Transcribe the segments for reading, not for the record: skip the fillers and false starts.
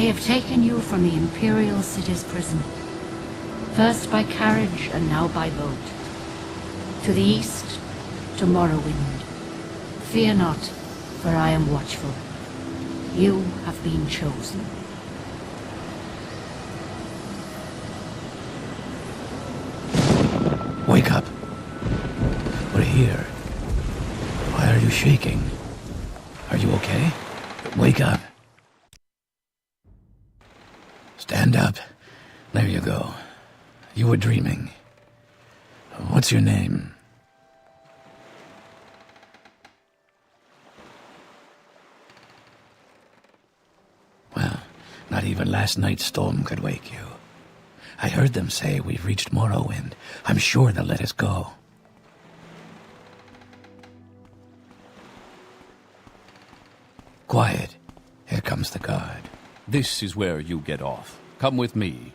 They have taken you from the imperial city's prison, first by carriage and now by boat. To the east, to Morrowind. Fear not, for I am watchful. You have been chosen. Wake up. We're here. Why are you shaking? Are you okay? Wake up. Stand up. There you go. You were dreaming. What's your name? Well, not even last night's storm could wake you. I heard them say we've reached Morrowind. I'm sure they'll let us go. Quiet. Here comes the guard. This is where you get off. Come with me.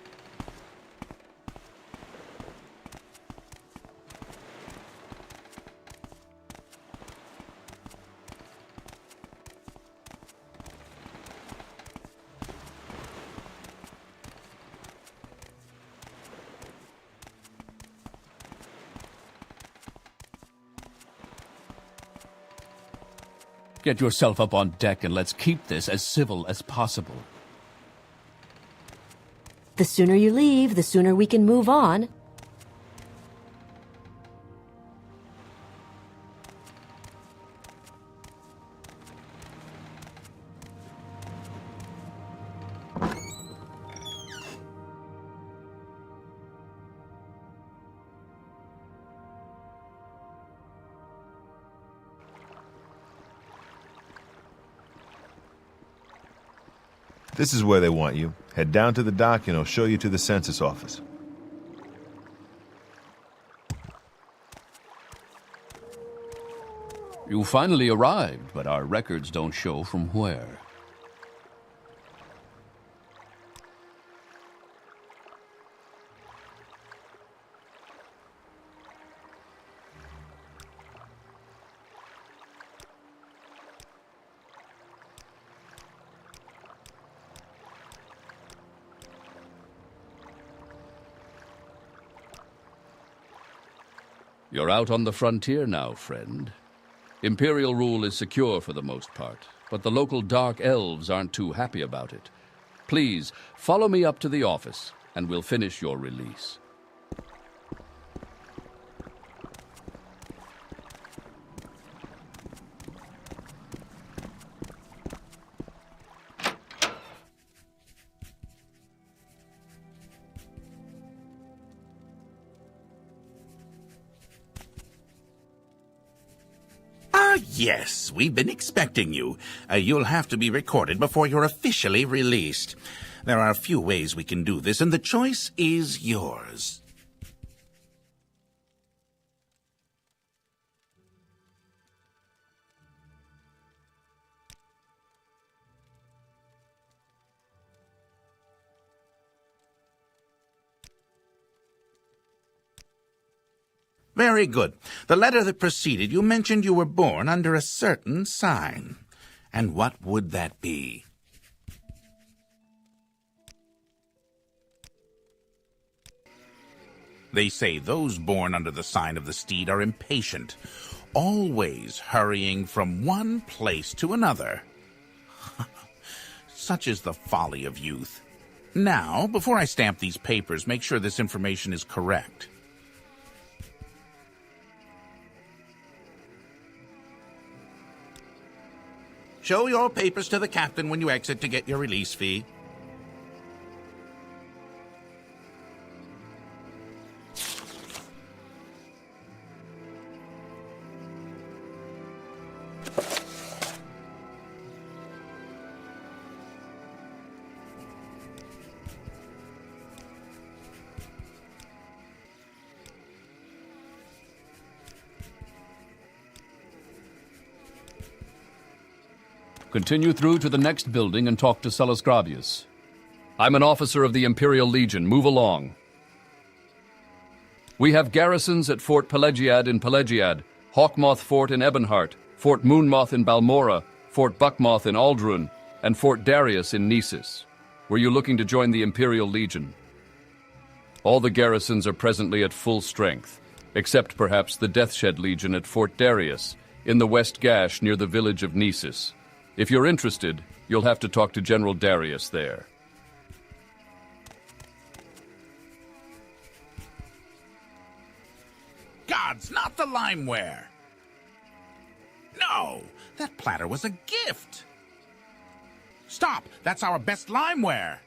Get yourself up on deck and let's keep this as civil as possible. The sooner you leave, the sooner we can move on. This is where they want you. Head down to the dock and I'll show you to the Census office. You finally arrived, but our records don't show from where. You're out on the frontier now, friend. Imperial rule is secure for the most part, but the local dark elves aren't too happy about it. Please, follow me up to the office, and we'll finish your release. Yes, we've been expecting you. You'll have to be recorded before you're officially released. There are a few ways we can do this, and the choice is yours. Very good. The letter that preceded you mentioned you were born under a certain sign. And what would that be? They say those born under the sign of the steed are impatient, always hurrying from one place to another. Such is the folly of youth. Now, before I stamp these papers, make sure this information is correct. Show your papers to the captain when you exit to get your release fee. Continue through to the next building and talk to Celisgravius. I'm an officer of the Imperial Legion. Move along. We have garrisons at Fort Pelagiad in Pelagiad, Hawkmoth Fort in Ebonheart, Fort Moonmoth in Balmora, Fort Buckmoth in Aldrun, and Fort Darius in Nessus. Were you looking to join the Imperial Legion? All the garrisons are presently at full strength, except perhaps the Deathshed Legion at Fort Darius, in the West Gash near the village of Nesis. If you're interested, you'll have to talk to General Darius there. Gods, not the limeware! No, that platter was a gift! Stop! That's our best limeware!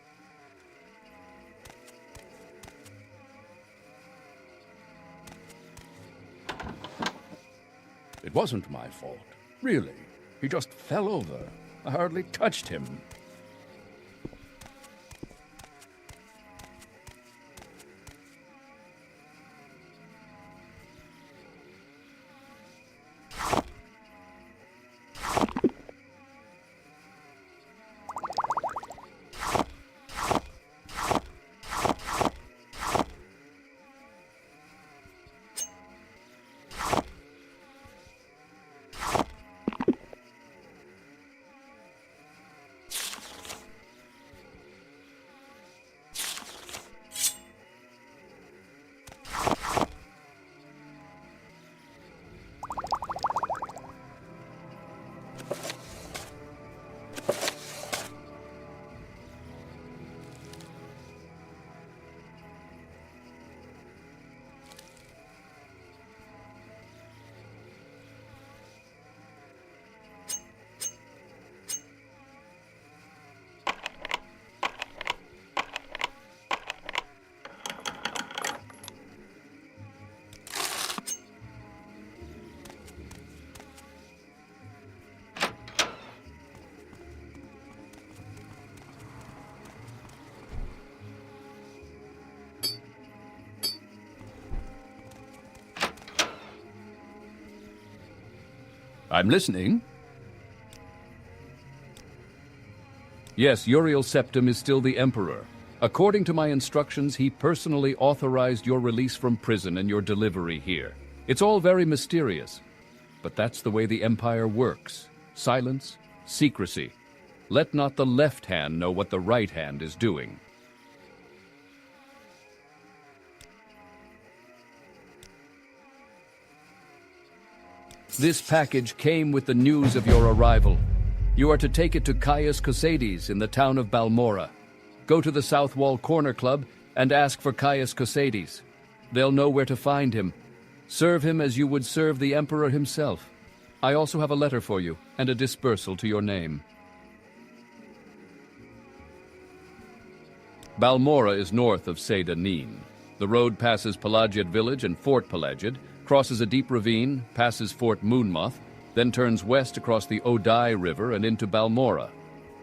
It wasn't my fault. Really. He just fell over. I hardly touched him. I'm listening. Yes, Uriel Septim is still the Emperor. According to my instructions, he personally authorized your release from prison and your delivery here. It's all very mysterious, but that's the way the Empire works. Silence, secrecy. Let not the left hand know what the right hand is doing. This package came with the news of your arrival. You are to take it to Caius Cosades in the town of Balmora. Go to the South Wall Corner Club and ask for Caius Cosades. They'll know where to find him. Serve him as you would serve the Emperor himself. I also have a letter for you and a dispersal to your name. Balmora is north of Seda Neen. The road passes Pelagiad Village and Fort Pelagiad, crosses a deep ravine, passes Fort Moonmoth, then turns west across the Odai River and into Balmora.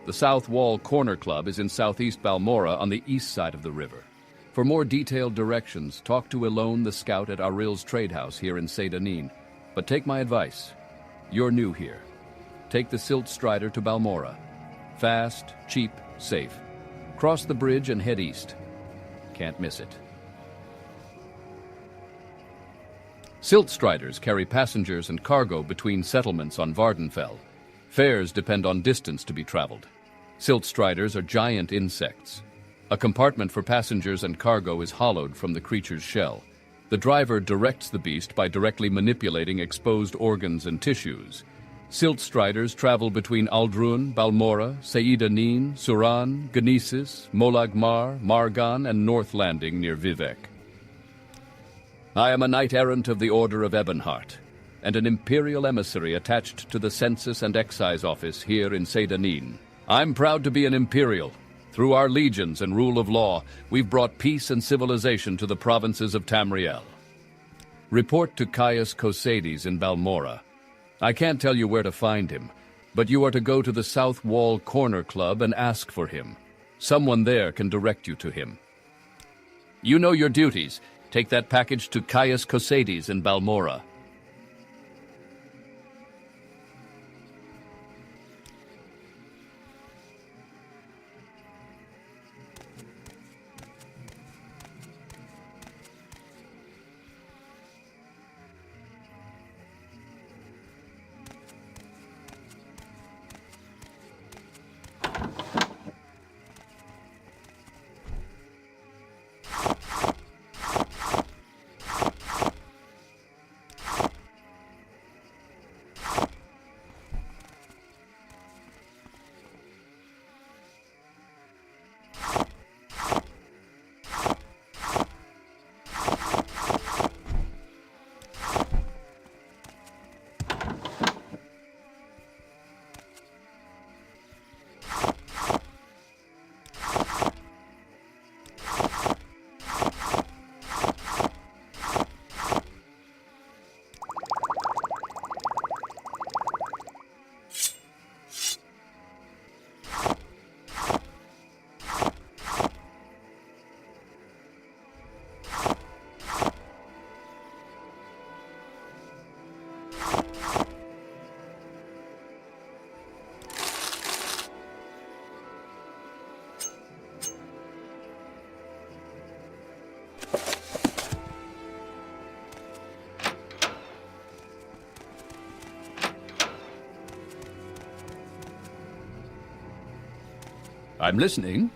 The South Wall Corner Club is in southeast Balmora on the east side of the river. For more detailed directions, talk to Elone the scout at Aril's Trade House here in Seda Neen. But take my advice. You're new here. Take the Silt Strider to Balmora. Fast, cheap, safe. Cross the bridge and head east. Can't miss it. Silt Striders carry passengers and cargo between settlements on Vvardenfell. Fares depend on distance to be traveled. Silt Striders are giant insects. A compartment for passengers and cargo is hollowed from the creature's shell. The driver directs the beast by directly manipulating exposed organs and tissues. Silt Striders travel between Aldrun, Balmora, Seda Neen, Suran, Gnesis, Molag Mar, Margan, and North Landing near Vivek. I am a knight-errant of the Order of Ebonheart, and an Imperial emissary attached to the Census and Excise Office here in Seda Neen. I'm proud to be an Imperial. Through our legions and rule of law, we've brought peace and civilization to the provinces of Tamriel. Report to Caius Cosades in Balmora. I can't tell you where to find him, but you are to go to the South Wall Corner Club and ask for him. Someone there can direct you to him. You know your duties. Take that package to Caius Cosades in Balmora. I'm listening.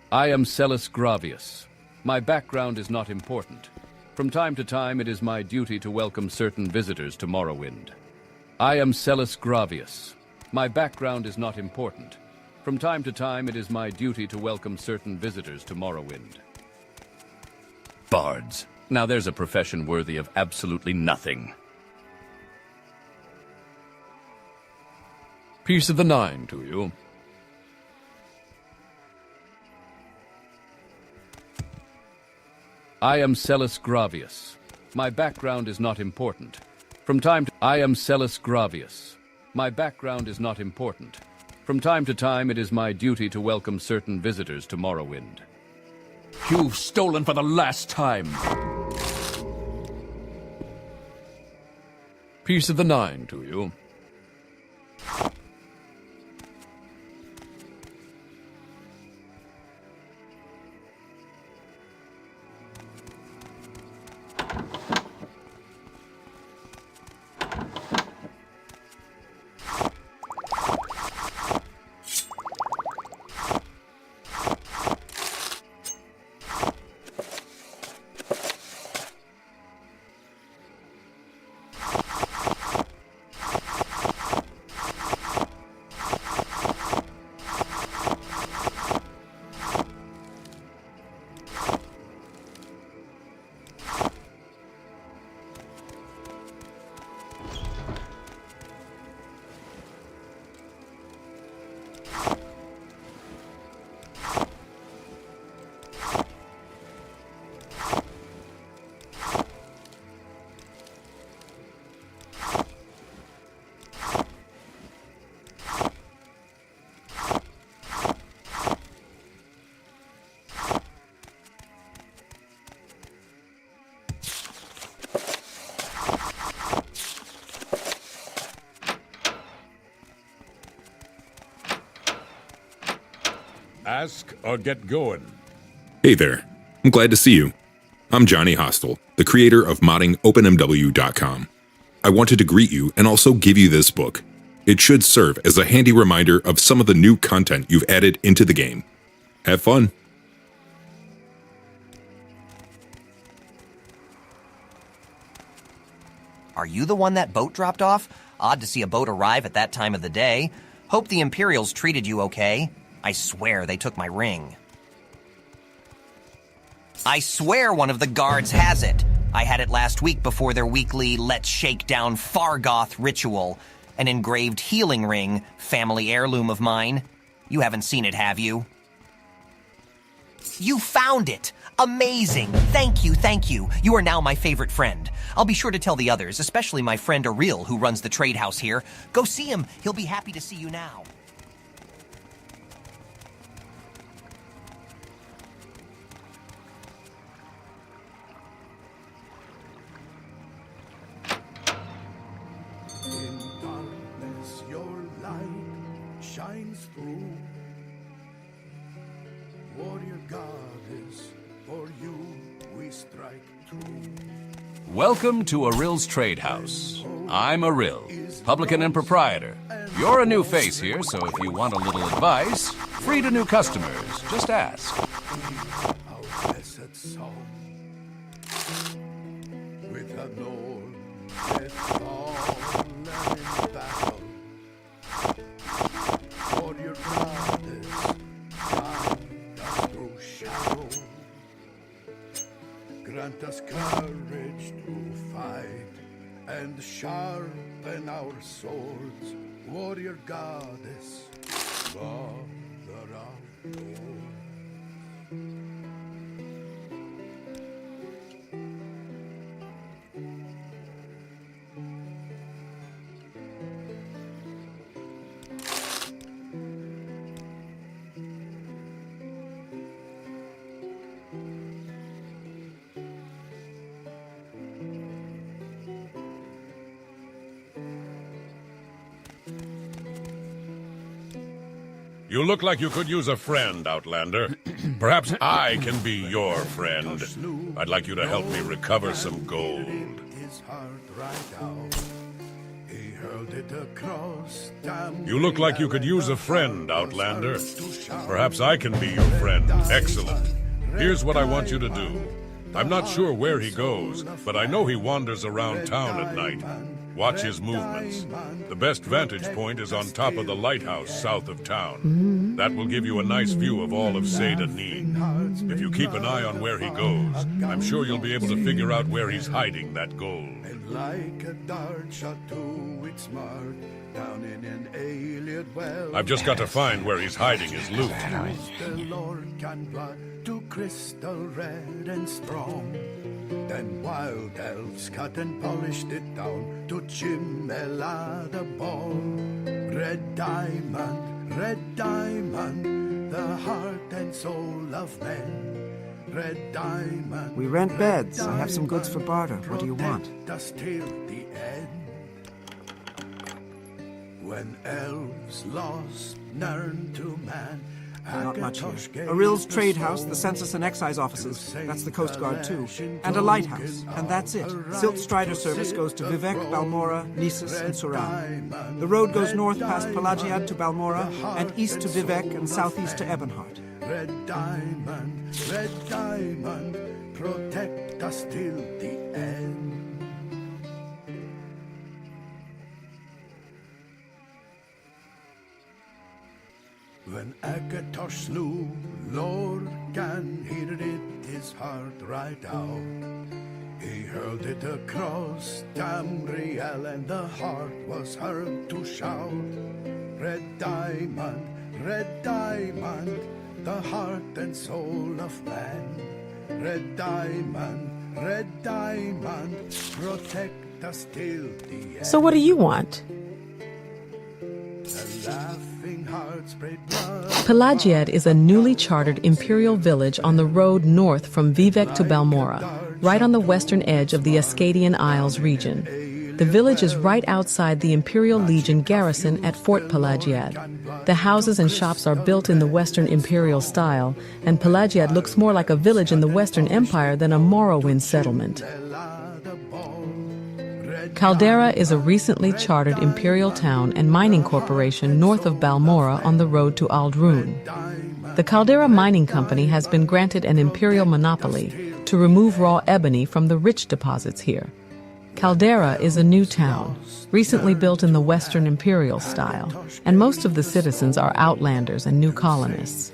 I am Celis Gravius. My background is not important. From time to time, it is my duty to welcome certain visitors to Morrowind. I am Celis Gravius. My background is not important. From time to time, it is my duty to welcome certain visitors to Morrowind. Bards. Now there's a profession worthy of absolutely nothing. Piece of the Nine to you. I am Celis Gravius. My background is not important. From time to I am Celis Gravius. My background is not important. From time to time, it is my duty to welcome certain visitors to Morrowind. You've stolen for the last time. Piece of the Nine to you. Ask or get going. Hey there. I'm glad to see you. I'm Johnny Hostel, the creator of modding OpenMW.com. I wanted to greet you and also give you this book. It should serve as a handy reminder of some of the new content you've added into the game. Have fun. Are you the one that boat dropped off? Odd to see a boat arrive at that time of the day. Hope the Imperials treated you okay. I swear they took my ring. I swear one of the guards has it. I had it last week before their weekly Let's Shake Down Fargoth ritual. An engraved healing ring, family heirloom of mine. You haven't seen it, have you? You found it! Amazing! Thank you, thank you. You are now my favorite friend. I'll be sure to tell the others, especially my friend Ariel, who runs the trade house here. Go see him. He'll be happy to see you now. In darkness, your light shines through. Warrior goddess, for you we strike true. Welcome to Aril's Trade House. I'm Aril, publican and proprietor. You're a new face here, so if you want a little advice, free to new customers. Just ask. Our blessed song, with a known death fallen in battle. Warrior goddess, guide us through shadow. Grant us courage to fight and sharpen our swords. Warrior goddess, mother of Lord. You look like you could use a friend, Outlander. Perhaps I can be your friend. I'd like you to help me recover some gold. You look like you could use a friend, Outlander. Perhaps I can be your friend. Excellent. Here's what I want you to do. I'm not sure where he goes, but I know he wanders around town at night. Watch his movements. The best vantage point is on top of the lighthouse south of town. That will give you a nice view of all of Seyda-Neen. If you keep an eye on where he goes, I'm sure you'll be able to figure out where he's hiding that gold. Like a dart shot to its mark, down in an alien well. I've just got to find where he's hiding his loot. The Lord can blood to crystal red and strong. Then wild elves cut and polished it down to chimela the ball. Red diamond, the heart and soul of men. Red diamond. We rent beds. I have some goods for barter. What do you want? Us till the end. When elves lost nern to man. Not much here. A Rill's trade house, the Census and excise offices. That's the Coast Guard too. And a lighthouse. And that's it. Silt Strider service goes to Vivek, Balmora, Nisus, and Suran. The road goes north past Pelagiad to Balmora, and east to Vivek and southeast to Ebonheart. Red diamond, protect us till the end. When Akatosh slew Lorcan, he ripped his heart right out. He hurled it across Tamriel, and the heart was heard to shout. Red diamond, the heart and soul of man. Red diamond, protect us till the end. So what do you want? Pelagiad is a newly chartered imperial village on the road north from Vivek to Balmora, right on the western edge of the Ascadian Isles region. The village is right outside the Imperial Legion garrison at Fort Pelagiad. The houses and shops are built in the Western Imperial style, and Pelagiad looks more like a village in the Western Empire than a Morrowind settlement. Caldera is a recently chartered imperial town and mining corporation north of Balmora on the road to Aldrun. The Caldera Mining Company has been granted an imperial monopoly to remove raw ebony from the rich deposits here. Caldera is a new town, recently built in the Western Imperial style, and most of the citizens are outlanders and new colonists.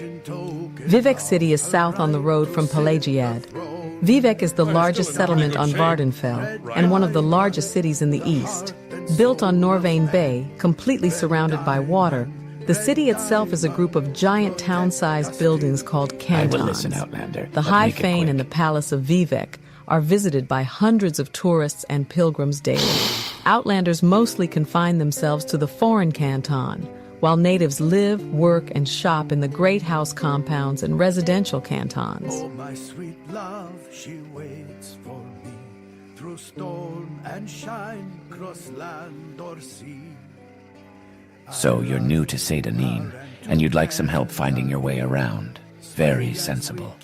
Vivek City is south on the road from Pelagiad. Vivek is the largest settlement on Vvardenfell and one of the largest cities in the east. Built on Norvain Bay, completely surrounded by water, the city itself is a group of giant town-sized buildings called cantons. I will listen, Outlander. The High Fane and the Palace of Vivek are visited by hundreds of tourists and pilgrims daily. Outlanders mostly confine themselves to the foreign canton, while natives live, work, and shop in the great house compounds and residential cantons. Oh, my sweet love, she waits for me through storm and shine, cross land or sea. So you're new to Seyda-Neen, and you'd like some help finding your way around. Very sensible.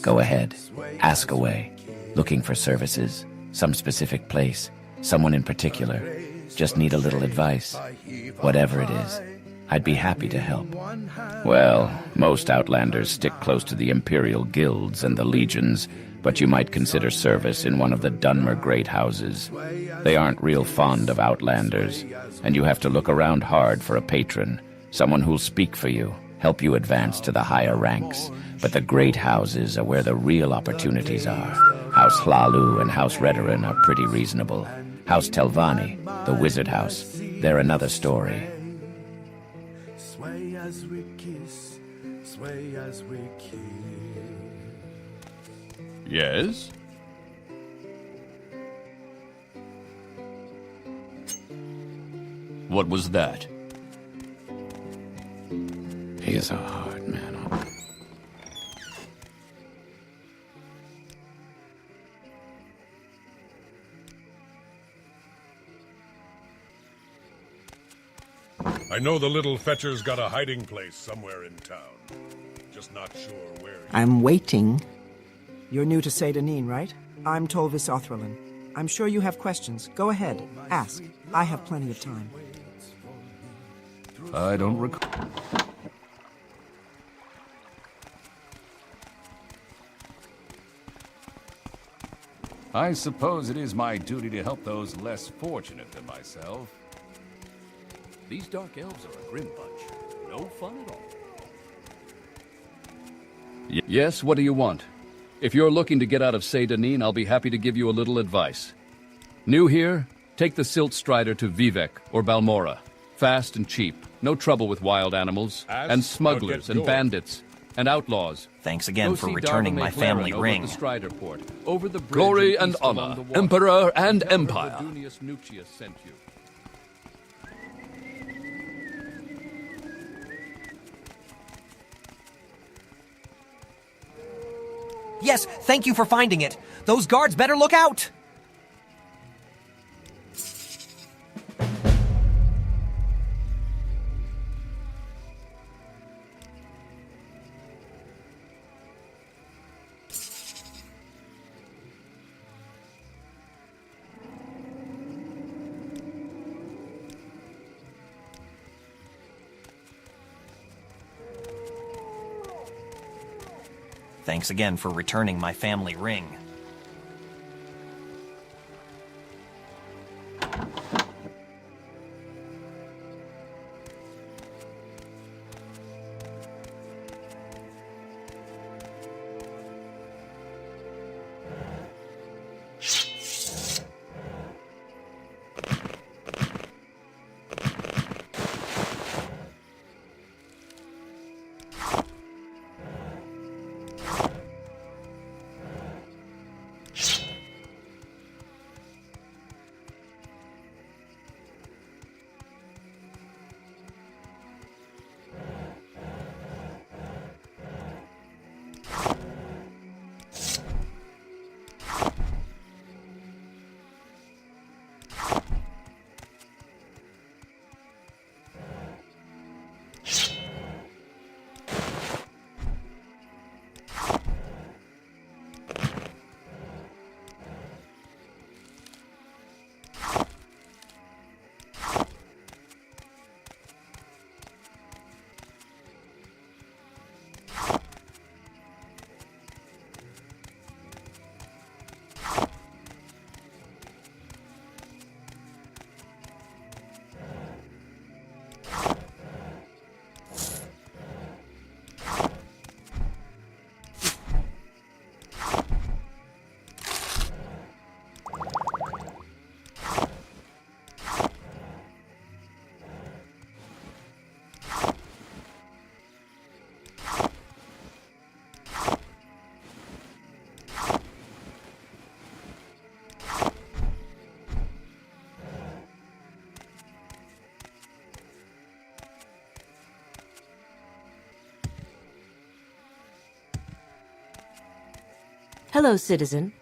Go ahead, ask away. Looking for services, some specific place, someone in particular. Just need a little advice. Whatever it is, I'd be happy to help. Well, most Outlanders stick close to the Imperial guilds and the legions, but you might consider service in one of the Dunmer great houses. They aren't real fond of Outlanders, and you have to look around hard for a patron, someone who'll speak for you, help you advance to the higher ranks. But the great houses are where the real opportunities are. House Hlalu and House Redoran are pretty reasonable. House Telvanni, the wizard house, they're another story. Sway as we kiss, sway as we kiss. Yes? What was that? He is a hard man. I know the little fetcher's got a hiding place somewhere in town. Just not sure where. I'm waiting. You're new to Seyda right? I'm Tolvis Othrelin. I'm sure you have questions. Go ahead. Ask. I have plenty of time. I don't recall. I suppose it is my duty to help those less fortunate than myself. These dark elves are a grim bunch. No fun at all. Yes, what do you want? If you're looking to get out of Seyda, I'll be happy to give you a little advice. New here? Take the Silt Strider to Vivek or Balmora. Fast and cheap. No trouble with wild animals. And smugglers and bandits. And outlaws. Thanks again for returning my family ring. Over the Strider Port. Over the bridge Glory and honor, Emperor and Empire. Sent you. Yes, thank you for finding it. Those guards better look out! Thanks again for returning my family ring. Hello, citizen.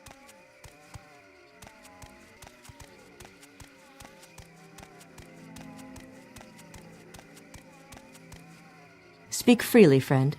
Speak freely, friend.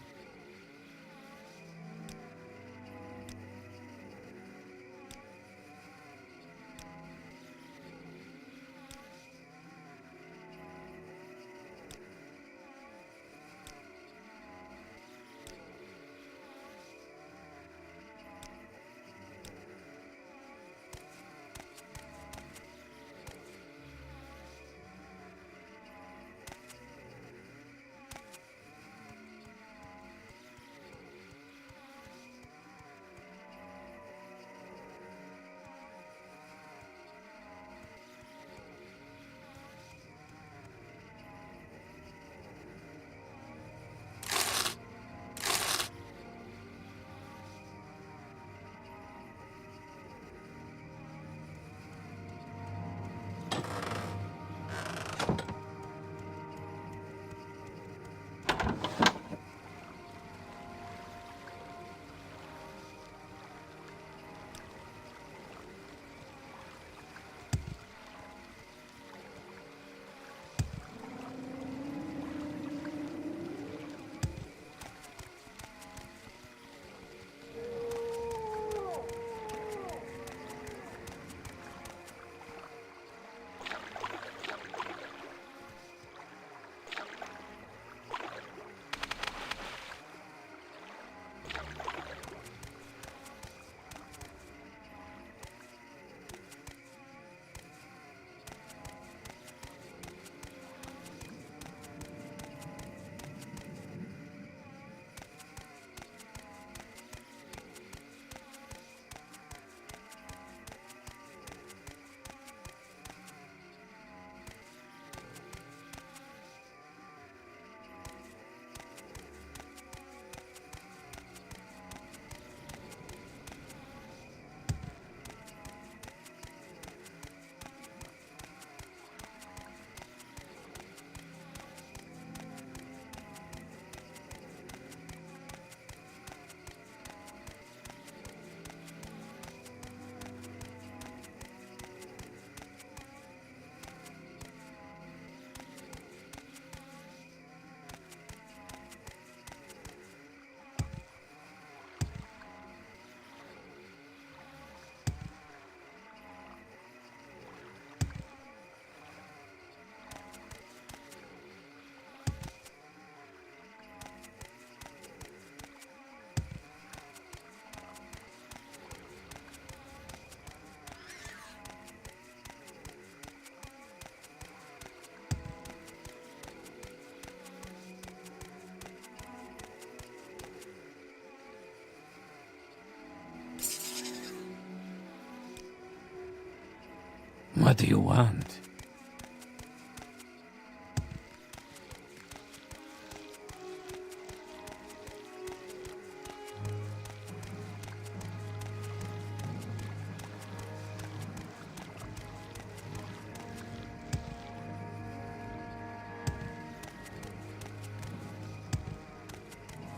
What do you want?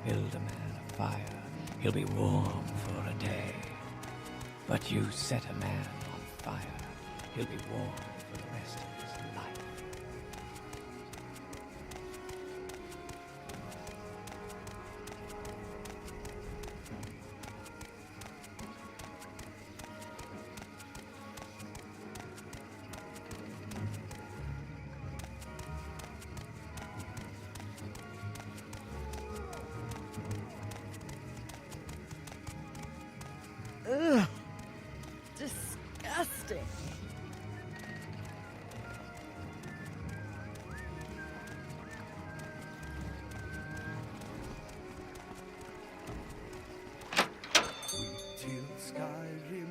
Build a man a fire, he'll be warm for a day. But you set a man on fire, he'll be warm for the rest of his life. Ugh. Disgusting.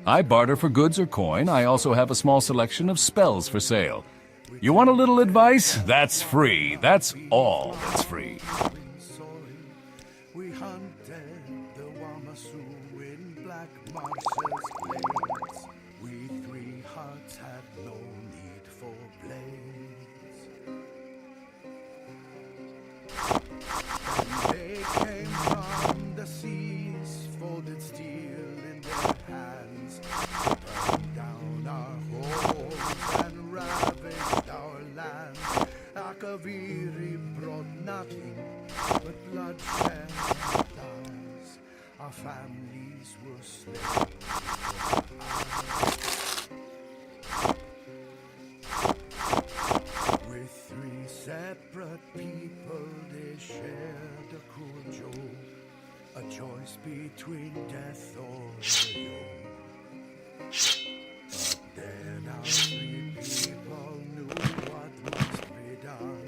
I barter for goods or coin. I also have a small selection of spells for sale. You want a little advice? That's free. That's all that's free. We hunted the Wamasu in Black Marsh's glades. We three hearts had no need for blades. And they came from the seas, folded steel in their hands, burned down our homes and ravaged our land. Akaviri brought nothing but bloodshed and lies. Our families were slain. With three separate people, they shared a cruel joke, a choice between death or the yoke. But then our three people knew what must be done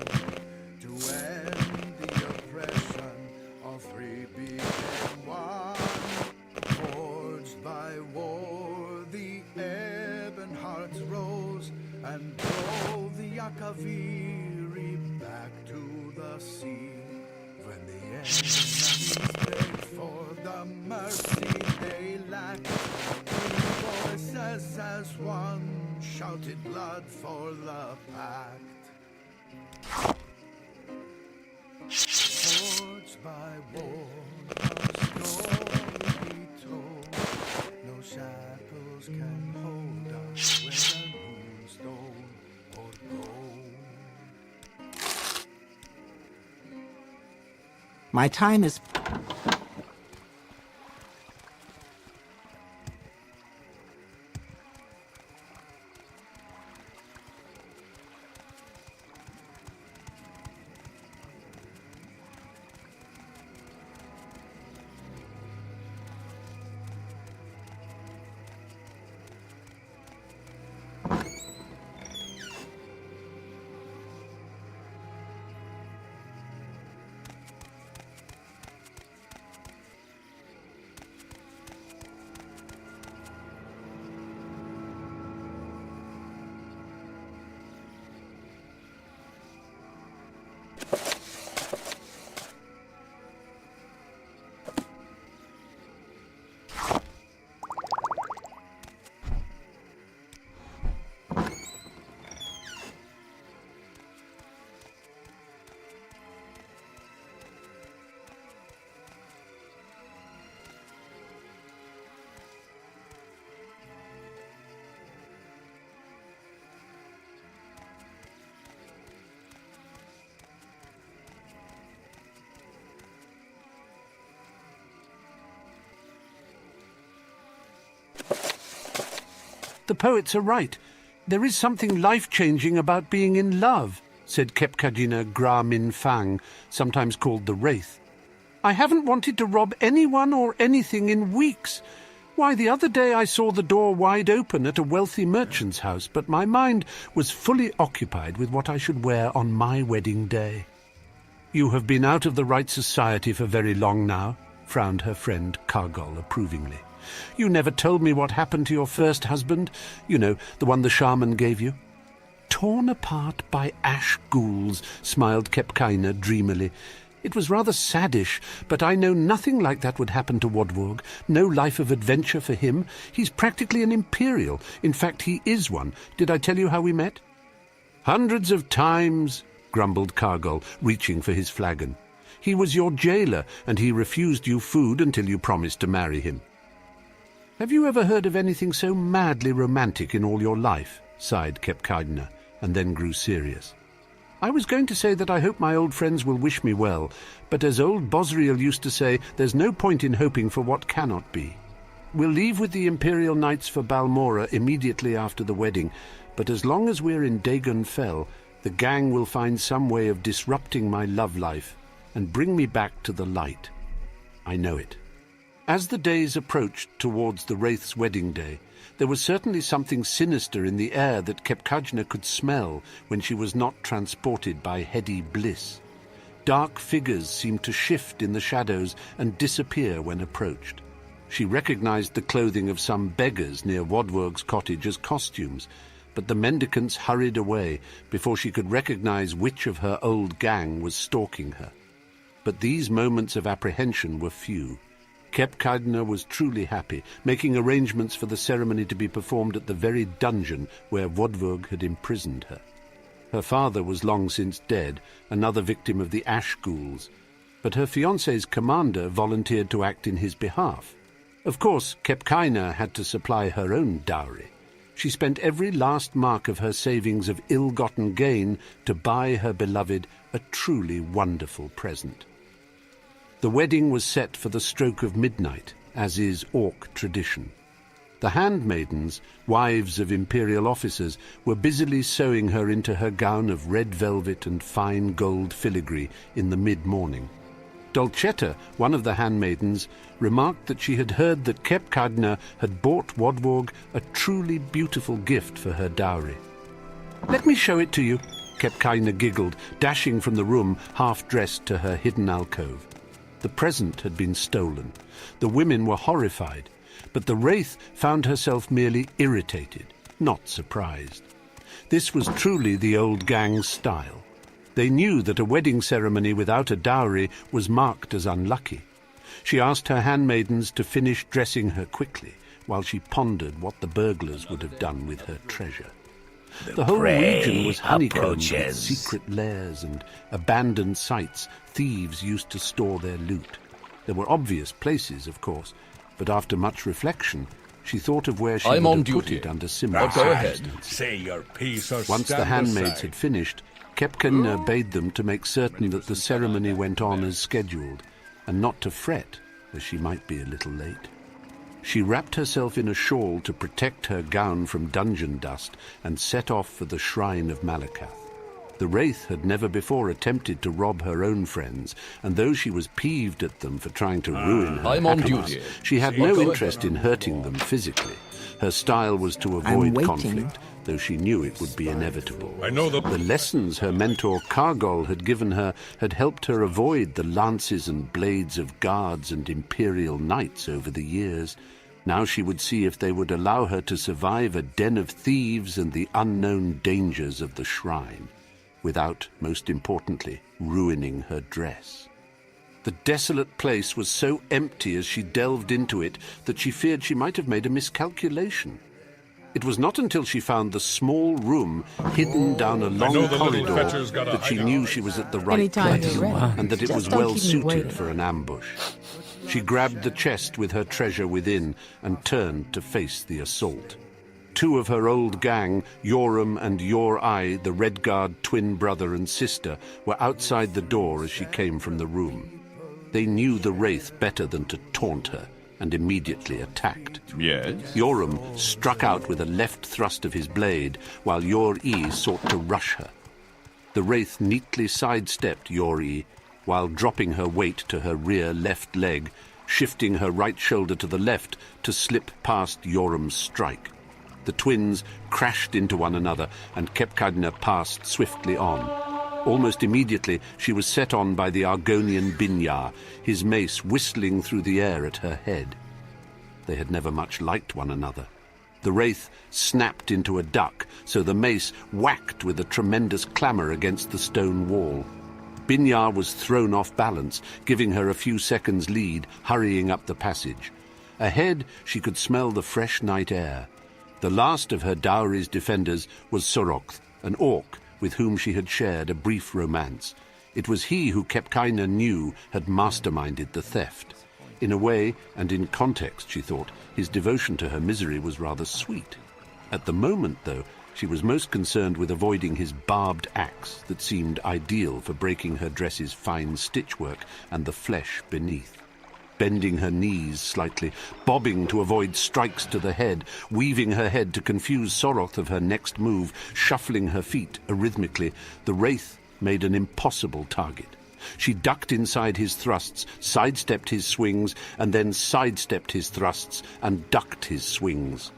to end the oppression of three became one. Forged by war, the ebon hearts rose and drove the Akaviri back to the sea. When the enemies prayed for the mercy they lacked, three voices as one shouted blood for the pact. Forged by war, our story be told. No shackles can hold us with a moonstone or gold. My time is... The poets are right. There is something life-changing about being in love, said Kepkadina Gra Min Fang, sometimes called the Wraith. I haven't wanted to rob anyone or anything in weeks. Why, the other day I saw the door wide open at a wealthy merchant's house, but my mind was fully occupied with what I should wear on my wedding day. You have been out of the right society for very long now, frowned her friend Kargol approvingly. You never told me what happened to your first husband. You know, the one the shaman gave you. Torn apart by ash ghouls, smiled Kepkaina dreamily. It was rather saddish, but I know nothing like that would happen to Wodvorg. No life of adventure for him. He's practically an imperial. In fact, he is one. Did I tell you how we met? Hundreds of times, grumbled Cargol, reaching for his flagon. He was your jailer, and he refused you food until you promised to marry him. Have you ever heard of anything so madly romantic in all your life? Sighed Kepkaina, and then grew serious. I was going to say that I hope my old friends will wish me well, but as old Bosriel used to say, there's no point in hoping for what cannot be. We'll leave with the Imperial Knights for Balmora immediately after the wedding, but as long as we're in Vvardenfell, the gang will find some way of disrupting my love life and bring me back to the light. I know it. As the days approached towards the Wraith's wedding day, there was certainly something sinister in the air that Kepkaina could smell when she was not transported by heady bliss. Dark figures seemed to shift in the shadows and disappear when approached. She recognized the clothing of some beggars near Wodvorg's cottage as costumes, but the mendicants hurried away before she could recognize which of her old gang was stalking her. But these moments of apprehension were few. Kepkaina was truly happy, making arrangements for the ceremony to be performed at the very dungeon where Wodvorg had imprisoned her. Her father was long since dead, another victim of the ash ghouls, but her fiancé's commander volunteered to act in his behalf. Of course, Kepkaina had to supply her own dowry. She spent every last mark of her savings of ill-gotten gain to buy her beloved a truly wonderful present. The wedding was set for the stroke of midnight, as is Orc tradition. The handmaidens, wives of imperial officers, were busily sewing her into her gown of red velvet and fine gold filigree in the mid-morning. Dolcetta, one of the handmaidens, remarked that she had heard that Kepkaina had bought Wodvorg a truly beautiful gift for her dowry. "Let me show it to you," Kepkaina giggled, dashing from the room, half-dressed to her hidden alcove. The present had been stolen. The women were horrified, but the wraith found herself merely irritated, not surprised. This was truly the old gang's style. They knew that a wedding ceremony without a dowry was marked as unlucky. She asked her handmaidens to finish dressing her quickly, while she pondered what the burglars would have done with her treasure. The whole region was honeycombed with secret lairs and abandoned sites thieves used to store their loot. There were obvious places, of course, but after much reflection, she thought of where she would have put it under similar circumstances. Say your piece or Once the handmaids had finished, Kepkaina bade them to make certain that the ceremony went on as scheduled, and not to fret, as she might be a little late. She wrapped herself in a shawl to protect her gown from dungeon dust and set off for the shrine of Malakath. The wraith had never before attempted to rob her own friends, and though she was peeved at them for trying to ruin her happiness, she had no interest in hurting them physically. Her style was to avoid conflict, though she knew it would be inevitable. The lessons her mentor Cargol had given her had helped her avoid the lances and blades of guards and imperial knights over the years. Now she would see if they would allow her to survive a den of thieves and the unknown dangers of the shrine, without, most importantly, ruining her dress. The desolate place was so empty as she delved into it that she feared she might have made a miscalculation. It was not until she found the small room hidden down a long corridor that she knew she was at the right place and that it was well suited for an ambush. She grabbed the chest with her treasure within and turned to face the assault. Two of her old gang, Yoram and Yor-Ai, the Redguard twin brother and sister, were outside the door as she came from the room. They knew the wraith better than to taunt her, and immediately attacked. Yes? Yoram struck out with a left thrust of his blade, while Yor-I sought to rush her. The wraith neatly sidestepped Yor-I, while dropping her weight to her rear left leg, shifting her right shoulder to the left to slip past Yoram's strike. The twins crashed into one another, and Kepkaina passed swiftly on. Almost immediately, she was set on by the Argonian Binyar, his mace whistling through the air at her head. they had never much liked one another. The wraith snapped into a duck, so the mace whacked with a tremendous clamour against the stone wall. Binyar was thrown off balance, giving her a few seconds' lead, hurrying up the passage. Ahead, she could smell the fresh night air. The last of her dowry's defenders was Sorokth, an orc with whom she had shared a brief romance. It was he who Kepkaina knew had masterminded the theft. In a way, and in context, she thought, his devotion to her misery was rather sweet. At the moment, though, she was most concerned with avoiding his barbed axe that seemed ideal for breaking her dress's fine stitchwork and the flesh beneath. Bending her knees slightly, bobbing to avoid strikes to the head, weaving her head to confuse Sorokth of her next move, shuffling her feet arrhythmically, the wraith made an impossible target. She ducked inside his thrusts, sidestepped his swings, and then sidestepped his thrusts and ducked his swings.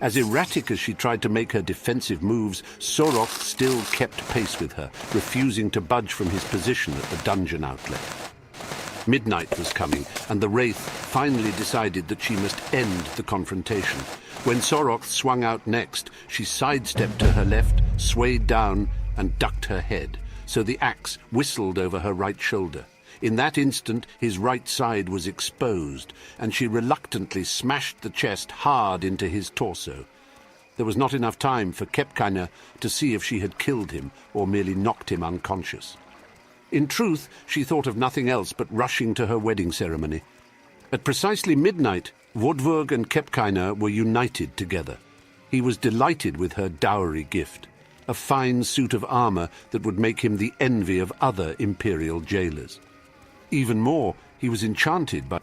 As erratic as she tried to make her defensive moves, Sorokth still kept pace with her, refusing to budge from his position at the dungeon outlet. Midnight was coming, and the wraith finally decided that she must end the confrontation. When Sorokth swung out next, she sidestepped to her left, swayed down, and ducked her head, so the axe whistled over her right shoulder. In that instant, his right side was exposed, and she reluctantly smashed the chest hard into his torso. There was not enough time for Kepkaina to see if she had killed him or merely knocked him unconscious. In truth, she thought of nothing else but rushing to her wedding ceremony. At precisely midnight, Vodvurg and Kepkaina were united together. He was delighted with her dowry gift, a fine suit of armor that would make him the envy of other imperial jailers. Even more, he was enchanted by...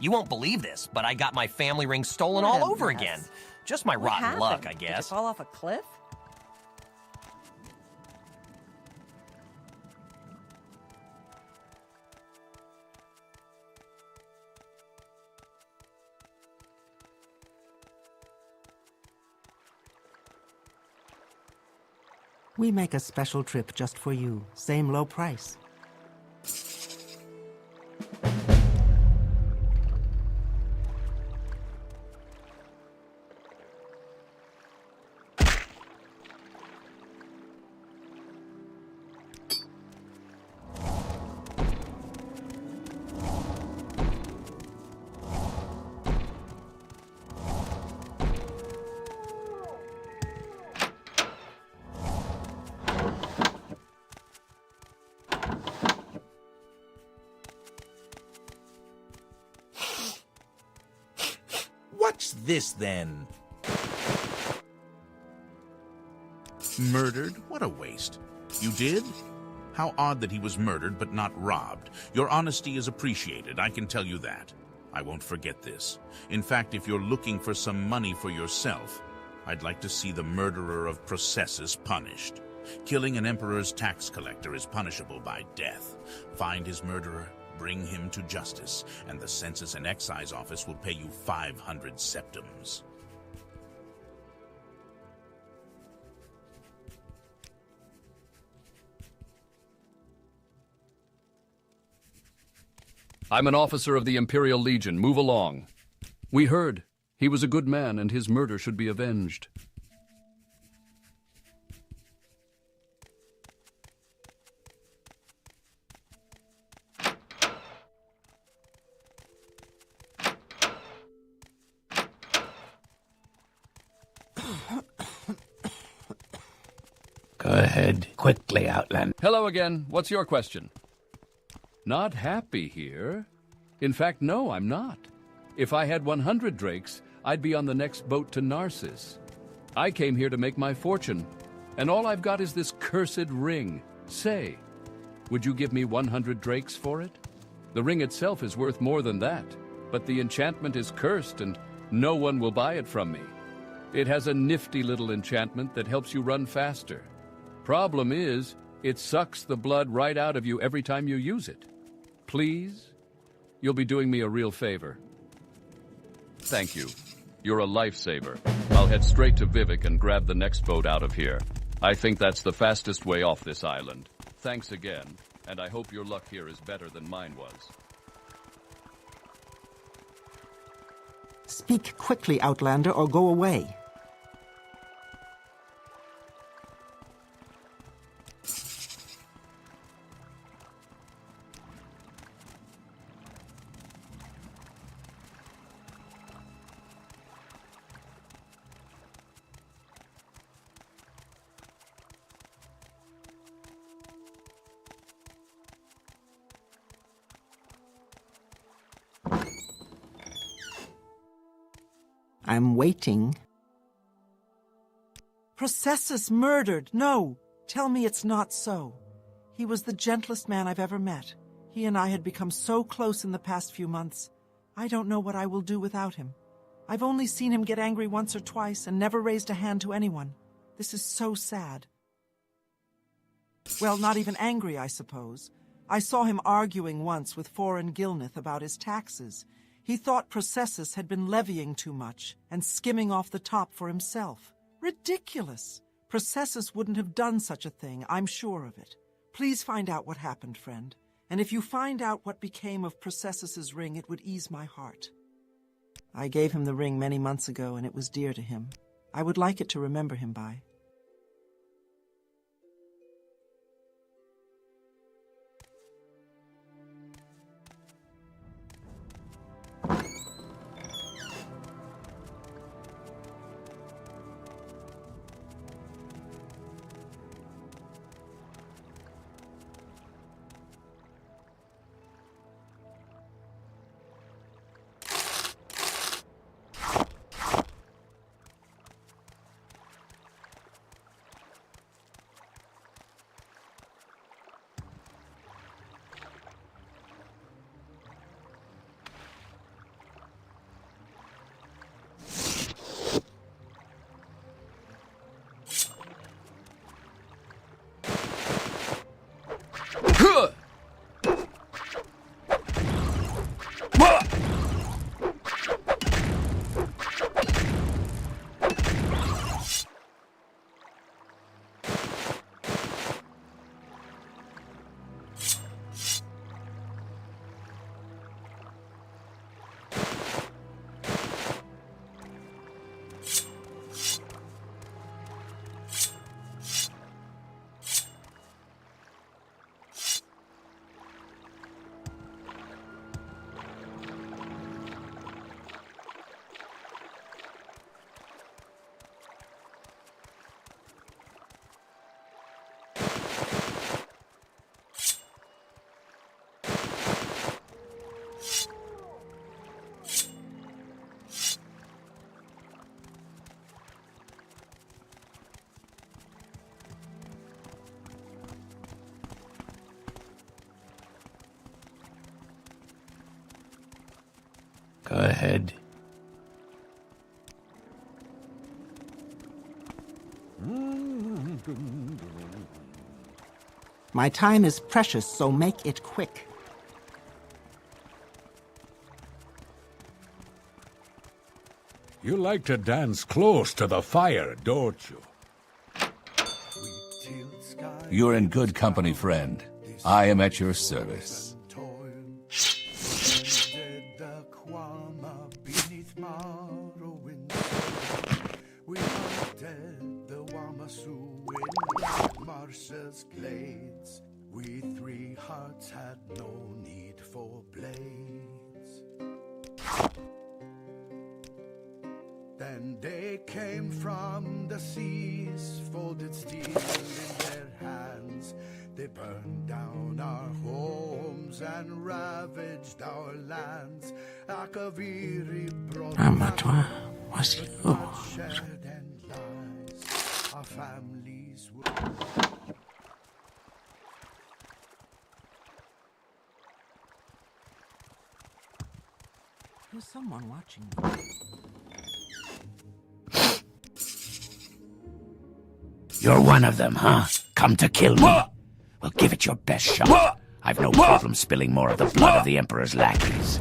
You won't believe this, but I got my family ring stolen What all a over mess. again. Just my What rotten luck, happened? I Did it guess. fall off a cliff? We make a special trip just for you. Same low price. What's this, then? Murdered? What a waste. You did? How odd that he was murdered but not robbed. Your honesty is appreciated, I can tell you that. I won't forget this. In fact, if you're looking for some money for yourself, I'd like to see the murderer of Processus punished. Killing an emperor's tax collector is punishable by death. Find his murderer, bring him to justice, and the Census and Excise Office will pay you 500 septums. I'm an officer of the Imperial Legion. Move along. We heard. He was a good man, and his murder should be avenged. Go ahead, quickly, Outlander. Hello again. What's your question? Not happy here? In fact, no, I'm not. If I had 100 drakes, I'd be on the next boat to Narcissus. I came here to make my fortune, and all I've got is this cursed ring. Say, would you give me 100 drakes for it? The ring itself is worth more than that, but the enchantment is cursed and no one will buy it from me. It has a nifty little enchantment that helps you run faster. Problem is, it sucks the blood right out of you every time you use it. Please? You'll be doing me a real favor. Thank you. You're a lifesaver. I'll head straight to Vivek and grab the next boat out of here. I think that's the fastest way off this island. Thanks again, and I hope your luck here is better than mine was. Speak quickly, Outlander, or go away. I'm waiting. Processus murdered! No! Tell me it's not so. He was the gentlest man I've ever met. He and I had become so close in the past few months. I don't know what I will do without him. I've only seen him get angry once or twice and never raised a hand to anyone. This is so sad. Well, not even angry, I suppose. I saw him arguing once with foreign Gilnith about his taxes. He thought Processus had been levying too much and skimming off the top for himself. Ridiculous! Processus wouldn't have done such a thing, I'm sure of it. Please find out what happened, friend. And if you find out what became of Processus's ring, it would ease my heart. I gave him the ring many months ago, and it was dear to him. I would like it to remember him by. Go ahead. My time is precious, so make it quick. You like to dance close to the fire, don't you? You're in good company, friend. I am at your service. Beneath Morrowind, we hunted the Wamasu in Marsh's glades. We three hearts had no need for blades. Then they came from the seas, folded steel in their hands. They burned down our homes and ravaged our lands. Akaviri brought Amatwa was you. and lies. Our families were... There's someone watching me. You're one of them, huh? Come to kill me? Well, give it your best shot. I've no problem spilling more of the blood of the Emperor's lackeys.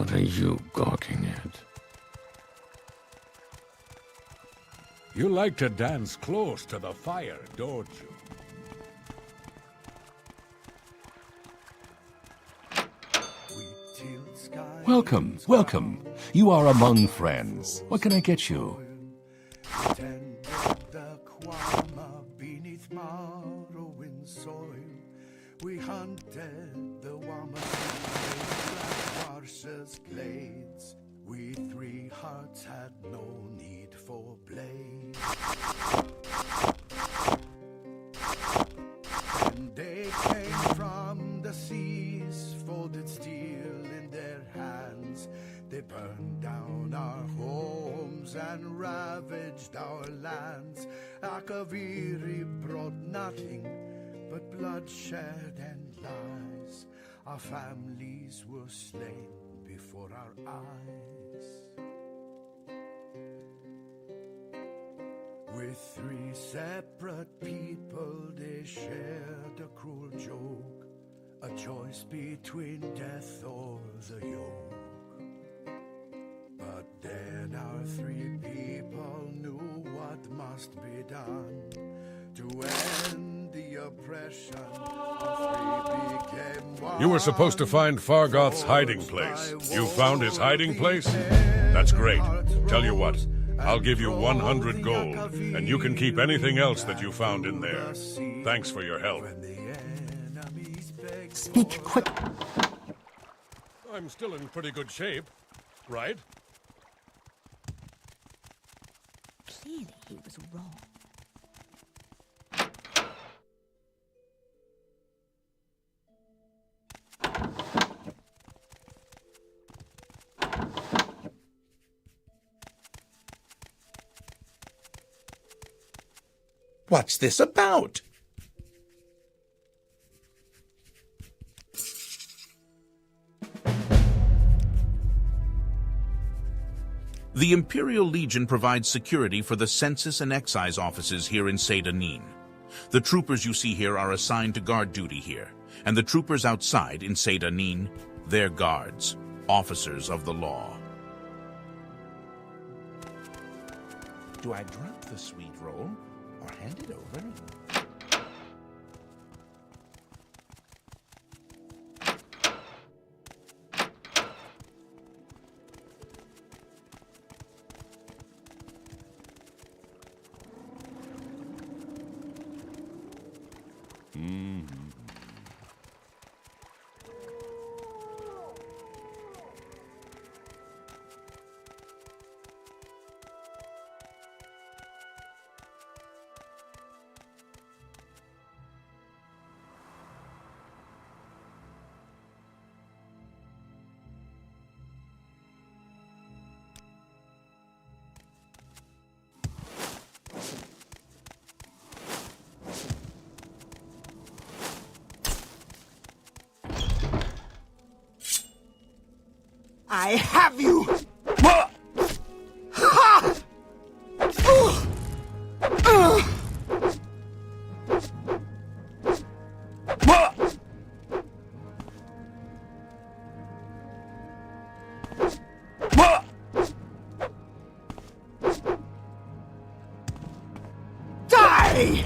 What are you gawking at? You like to dance close to the fire, don't you? Welcome, welcome. You are among friends. What can I get you? The Kwama beneath Morrowind soil. We hunted the Wama marshes glades. We three hearts had no need for blade. And they came from the seas, folded steel in their hands. They burned down our homes and ravaged our lands. Akaviri brought nothing but bloodshed and lies. Our families were slain before our eyes. With three separate people, they shared a cruel joke, a choice between death or the yoke. But then our three people knew what must be done to end the oppression. Our three became one. You were supposed to find Fargoth's hiding place. You found his hiding place? That's great. Tell you what, I'll give you 100 gold, and you can keep anything else that you found in there. Thanks for your help. Speak quick. I'm still in pretty good shape, right? Clearly he was wrong. What's this about? The Imperial Legion provides security for the Census and excise offices here in Seyda-Neen. The troopers you see here are assigned to guard duty here, and the troopers outside in Seyda-Neen, they're guards, officers of the law. Do I drop the sweet roll or hand it over? I have you! Die!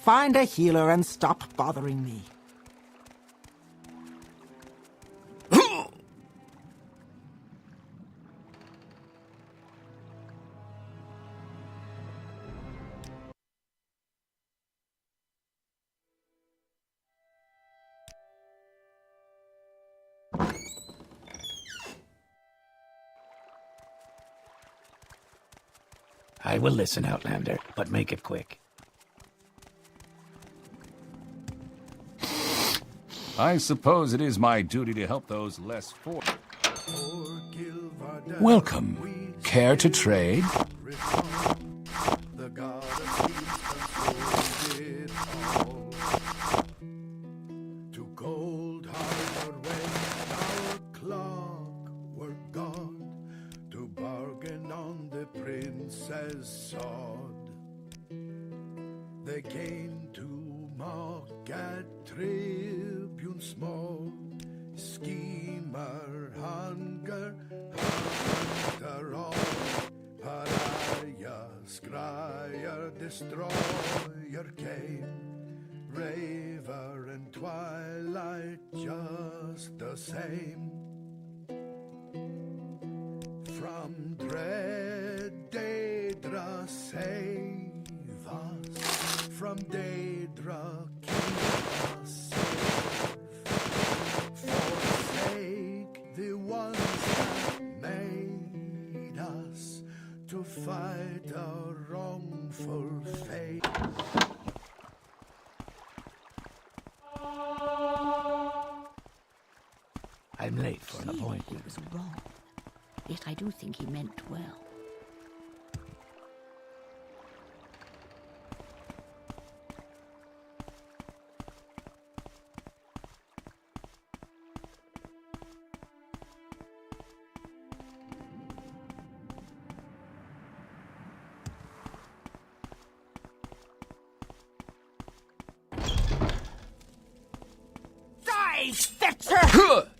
Find a healer and stop bothering me. I will listen, Outlander, but make it quick. I suppose it is my duty to help those less fortunate. Welcome. Care to trade? The god of peace controlled it all. To gold harbor went our clockwork god, to bargain on the princess' sword. They came to mock at tribune small, schemer, hunger, hunter all, pariah, scryer, destroyer came, raver and twilight just the same. From dread Daedra save us, from Daedra keep us safe. Forsake the ones that made us to fight our wrongful fate. I'm late for an appointment. He was wrong. Yet I do think he meant well. Die, Fetcher!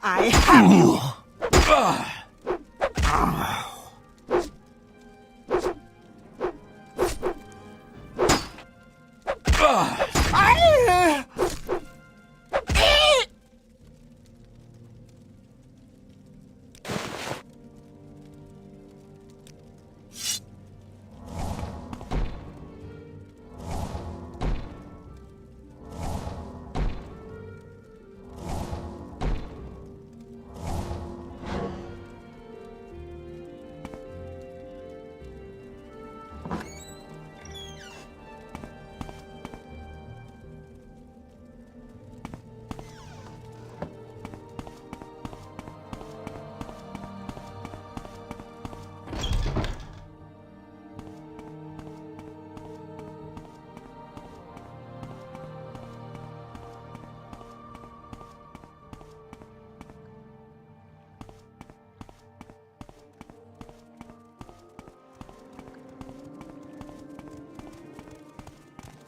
I have you!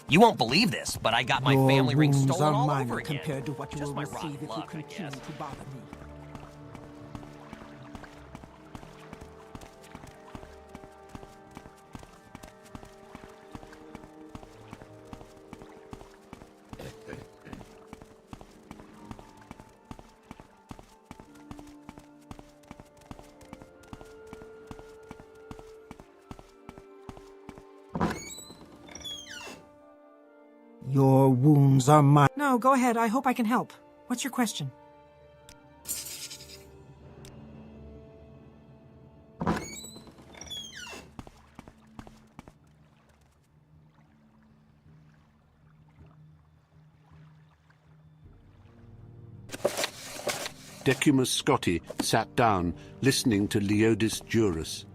You won't believe this, but I got my Your family ring wounds stolen are all minor over again. compared to what you Just will my receive rotten if you luck, I continue guess. to bother me. Your wounds are mine. No, go ahead. I hope I can help. What's your question? Decimus Scotti sat down, listening to Leodis Juris.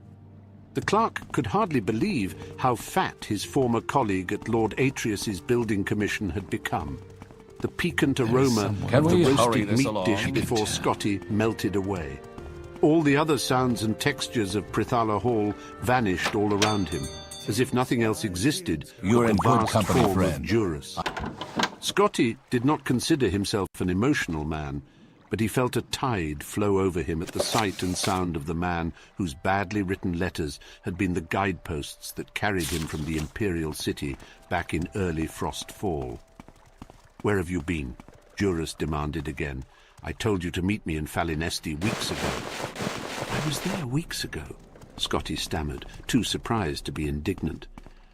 The clerk could hardly believe how fat his former colleague at Lord Atreus's building commission had become. The piquant aroma of the roasted meat dish before Scotti melted away. All the other sounds and textures of Prithala Hall vanished all around him, as if nothing else existed You're but in the good vast company, form friend. of Juris. Scotti did not consider himself an emotional man, but he felt a tide flow over him at the sight and sound of the man whose badly written letters had been the guideposts that carried him from the imperial city back in early frost fall. "Where have you been?" Juris demanded again. "I told you to meet me in Falinesti weeks ago." "I was there weeks ago," Scotti stammered, too surprised to be indignant.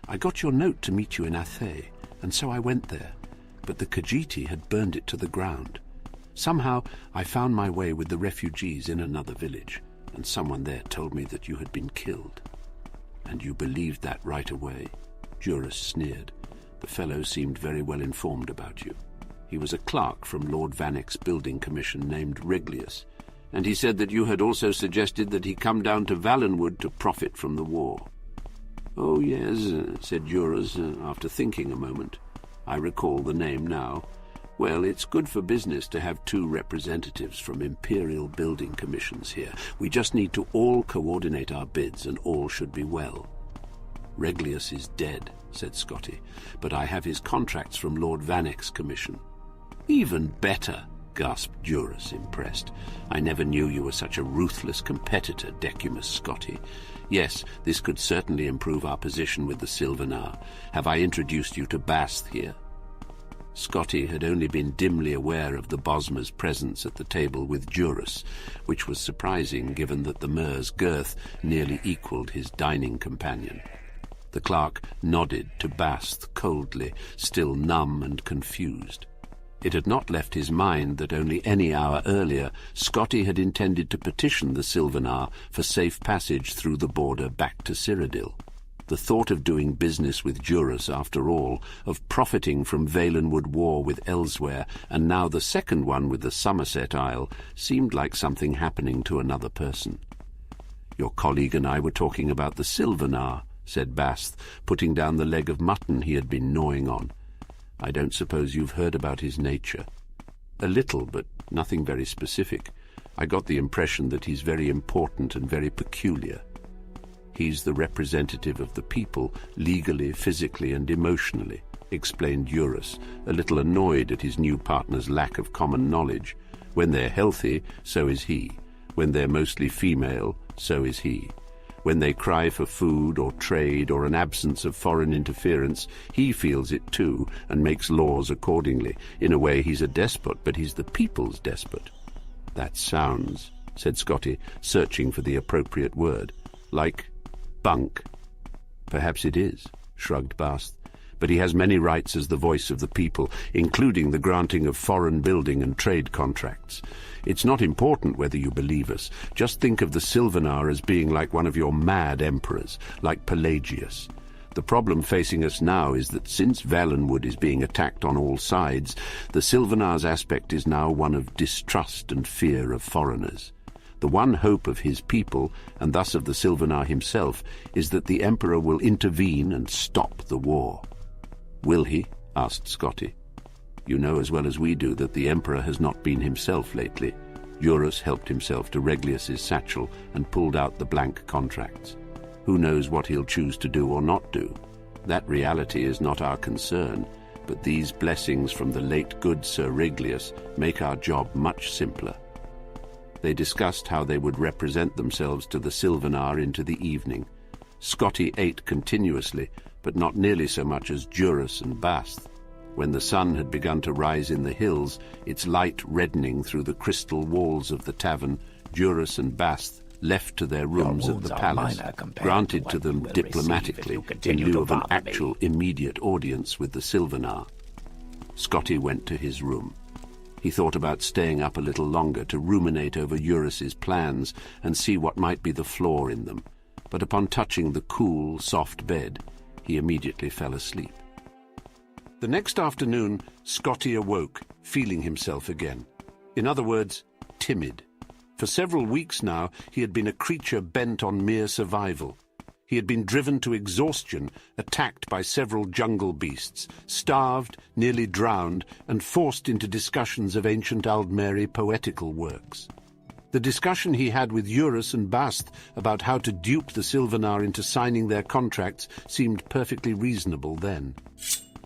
"I got your note to meet you in Athe, and so I went there, but the Khajiit had burned it to the ground. Somehow I found my way with the refugees in another village, and someone there told me that you had been killed." "And you believed that right away?" Juris sneered. "The fellow seemed very well informed about you. He was a clerk from Lord Vanek's building commission named Reglius, and he said that you had also suggested that he come down to Valenwood to profit from the war." "Oh, yes," said Juris, after thinking a moment. "I recall the name now. Well, it's good for business to have 2 representatives from Imperial building commissions here. We just need to all coordinate our bids, and all should be well." "Reglius is dead," said Scotti, "but I have his contracts from Lord Vanek's commission." "Even better," gasped Juris, impressed. "I never knew you were such a ruthless competitor, Decimus Scotti. Yes, this could certainly improve our position with the Silvenar. Have I introduced you to Basth here?" Scotti had only been dimly aware of the Bosmer's presence at the table with Juris, which was surprising given that the Mer's girth nearly equalled his dining companion. The clerk nodded to Basth coldly, still numb and confused. It had not left his mind that only any hour earlier Scotti had intended to petition the Silvenar for safe passage through the border back to Cyrodiil. The thought of doing business with Juris, after all, of profiting from Valenwood war with Elsewhere, and now the second one with the Somerset Isle, seemed like something happening to another person. "Your colleague and I were talking about the Silvenar," said Basth, putting down the leg of mutton he had been gnawing on. "I don't suppose you've heard about his nature." "A little, but nothing very specific. I got the impression that he's very important and very peculiar." "He's the representative of the people, legally, physically, and emotionally," explained Juris, a little annoyed at his new partner's lack of common knowledge. "When they're healthy, so is he. When they're mostly female, so is he. When they cry for food or trade or an absence of foreign interference, he feels it too and makes laws accordingly. In a way, he's a despot, but he's the people's despot." "That sounds," said Scotti, searching for the appropriate word, "like bunk." "Perhaps it is," shrugged Basth, "but he has many rights as the voice of the people, including the granting of foreign building and trade contracts. It's not important whether you believe us. Just think of the Silvenar as being like one of your mad emperors, like Pelagius. The problem facing us now is that since Valenwood is being attacked on all sides, the Silvenar's aspect is now one of distrust and fear of foreigners. The one hope of his people, and thus of the Silvenar himself, is that the Emperor will intervene and stop the war." "Will he?" asked Scotti. "You know as well as we do that the Emperor has not been himself lately." Juris helped himself to Reglius's satchel and pulled out the blank contracts. "Who knows what he'll choose to do or not do? That reality is not our concern, but these blessings from the late good Sir Reglius make our job much simpler. They discussed how they would represent themselves to the Silvenar into the evening. Scotty ate continuously, but not nearly so much as Juris and Basth. When the sun had begun to rise in the hills, its light reddening through the crystal walls of the tavern, Juris and Basth left to their rooms at the palace, granted to them diplomatically in lieu of an actual immediate audience with the Silvenar. Scotty went to his room. He thought about staying up a little longer to ruminate over Juris's plans and see what might be the flaw in them, but upon touching the cool, soft bed, he immediately fell asleep. The next afternoon, Scotty awoke, feeling himself again. In other words, timid. For several weeks now, he had been a creature bent on mere survival. He had been driven to exhaustion, attacked by several jungle beasts, starved, nearly drowned, and forced into discussions of ancient Aldmeri poetical works. The discussion he had with Juris and Basth about how to dupe the Silvenar into signing their contracts seemed perfectly reasonable then.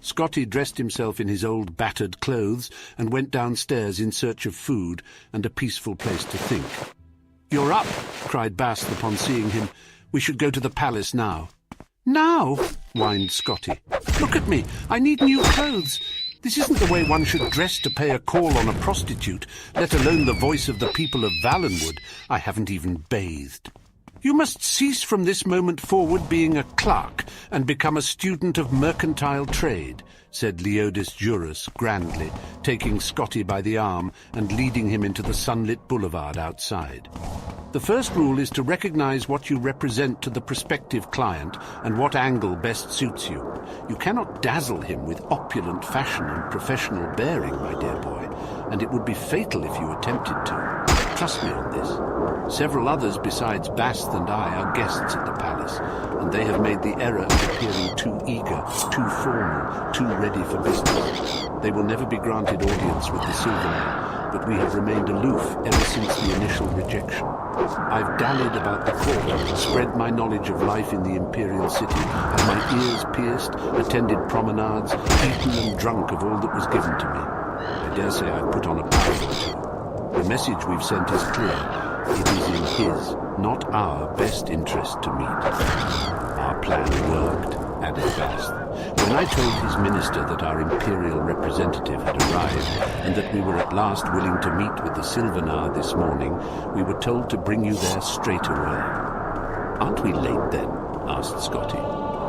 Scotty dressed himself in his old battered clothes and went downstairs in search of food and a peaceful place to think. "You're up!" cried Basth upon seeing him. "We should go to the palace now." "Now?" whined Scotty. "Look at me! I need new clothes. This isn't the way one should dress to pay a call on a prostitute, let alone the voice of the people of Valenwood. I haven't even bathed." "You must cease from this moment forward being a clerk and become a student of mercantile trade," said Leodis Juris grandly, taking Scotty by the arm and leading him into the sunlit boulevard outside. "The first rule is to recognize what you represent to the prospective client and what angle best suits you. You cannot dazzle him with opulent fashion and professional bearing, my dear boy, and it would be fatal if you attempted to. Trust me on this. Several others besides Basth and I are guests at the palace, and they have made the error of appearing too eager, too formal, too ready for business. They will never be granted audience with the Silvenar, but we have remained aloof ever since the initial rejection. I've dallied about the court, spread my knowledge of life in the imperial city, had my ears pierced, attended promenades, eaten and drunk of all that was given to me. I dare say I've put on a pound or two. The message we've sent is clear. It is in his, not our, best interest to meet. Our plan worked, added Basth. When I told his minister that our imperial representative had arrived, and that we were at last willing to meet with the Silvenar this morning, we were told to bring you there straight away. "Aren't we late then?" asked Scotty.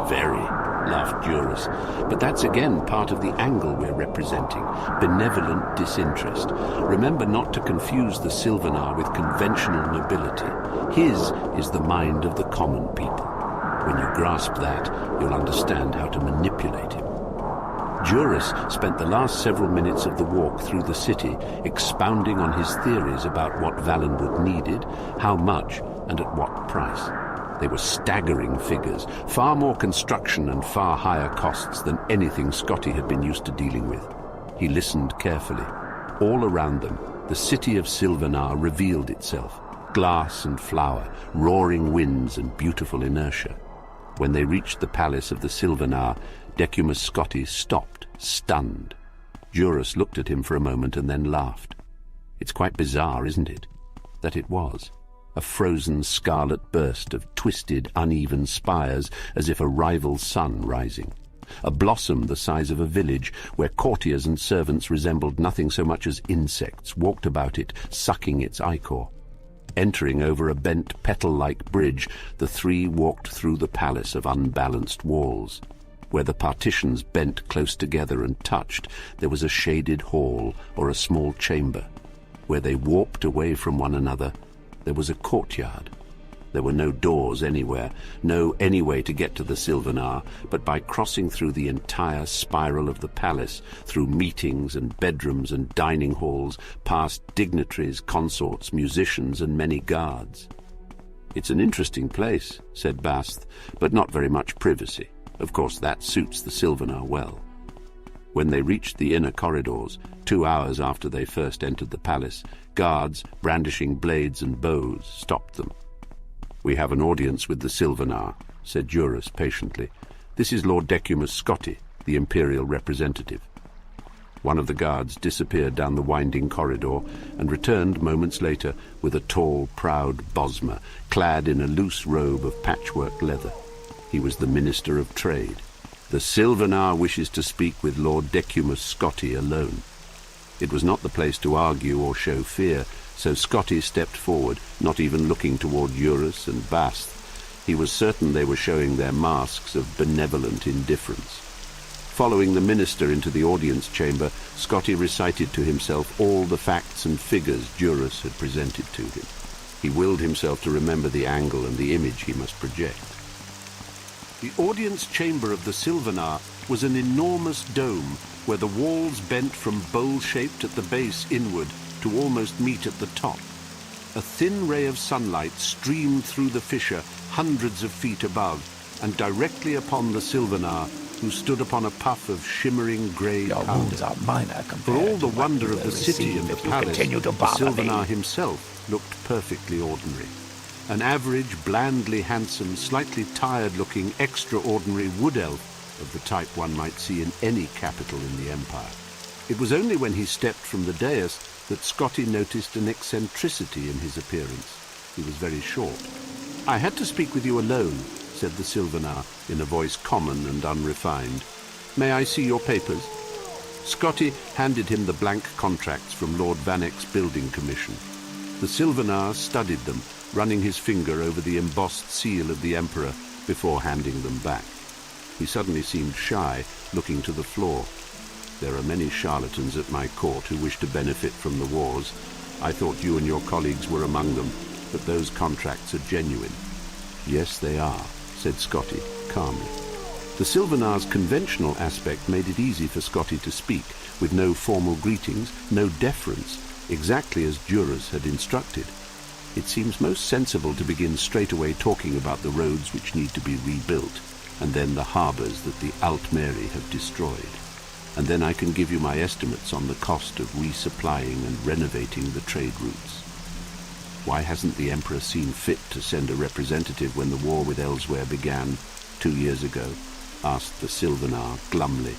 "Very," laughed Juris. "But that's again part of the angle we're representing, benevolent disinterest. Remember not to confuse the Silvenar with conventional nobility. His is the mind of the common people. When you grasp that, you'll understand how to manipulate him." Juris spent the last several minutes of the walk through the city expounding on his theories about what Valenwood needed, how much, and at what price. They were staggering figures, far more construction and far higher costs than anything Scotty had been used to dealing with. He listened carefully. All around them, the city of Silvenar revealed itself, glass and flower, roaring winds and beautiful inertia. When they reached the palace of the Silvenar, Decimus Scotty stopped, stunned. Juris looked at him for a moment and then laughed. It's quite bizarre, isn't it? That it was. A frozen scarlet burst of twisted, uneven spires, as if a rival sun rising. A blossom the size of a village, where courtiers and servants resembled nothing so much as insects, walked about it, sucking its ichor. Entering over a bent petal-like bridge, the three walked through the palace of unbalanced walls. Where the partitions bent close together and touched, there was a shaded hall or a small chamber. Where they warped away from one another, there was a courtyard. There were no doors anywhere, no any way to get to the Silvenar, but by crossing through the entire spiral of the palace, through meetings and bedrooms and dining halls, past dignitaries, consorts, musicians, and many guards. "It's an interesting place," said Basth, "but not very much privacy. Of course, that suits the Silvenar well." When they reached the inner corridors, 2 hours after they first entered the palace, guards, brandishing blades and bows, stopped them. "We have an audience with the Silvenar," said Juris patiently. This is Lord Decimus Scotti, the imperial representative. One of the guards disappeared down the winding corridor and returned moments later with a tall, proud Bosmer, clad in a loose robe of patchwork leather. He was the Minister of Trade. The Silvenar wishes to speak with Lord Decimus Scotti alone. It was not the place to argue or show fear, so Scotti stepped forward, not even looking toward Eurus and Bast. He was certain they were showing their masks of benevolent indifference. Following the minister into the audience chamber, Scotti recited to himself all the facts and figures Eurus had presented to him. He willed himself to remember the angle and the image he must project. The audience chamber of the Silvenar was an enormous dome where the walls bent from bowl-shaped at the base inward to almost meet at the top. A thin ray of sunlight streamed through the fissure hundreds of feet above and directly upon the Silvenar, who stood upon a puff of shimmering grey powder. For all the wonder of the city and the palace, the Silvenar himself looked perfectly ordinary. An average, blandly handsome, slightly tired-looking, extraordinary wood elf of the type one might see in any capital in the Empire. It was only when he stepped from the dais that Scotti noticed an eccentricity in his appearance. He was very short. "I had to speak with you alone," said the Silvenar in a voice common and unrefined. "May I see your papers?" Scotti handed him the blank contracts from Lord Vanek's building commission. The Silvenar studied them, running his finger over the embossed seal of the Emperor before handing them back. He suddenly seemed shy, looking to the floor. "There are many charlatans at my court who wish to benefit from the wars. I thought you and your colleagues were among them, but those contracts are genuine." "Yes, they are," said Scotti, calmly. The Silvenar's conventional aspect made it easy for Scotti to speak, with no formal greetings, no deference, exactly as Eurus had instructed. It seems most sensible to begin straight away talking about the roads which need to be rebuilt, and then the harbours that the Altmeri have destroyed. And then I can give you my estimates on the cost of resupplying and renovating the trade routes. Why hasn't the Emperor seen fit to send a representative when the war with Elsewhere began 2 years ago? Asked the Silvenar glumly.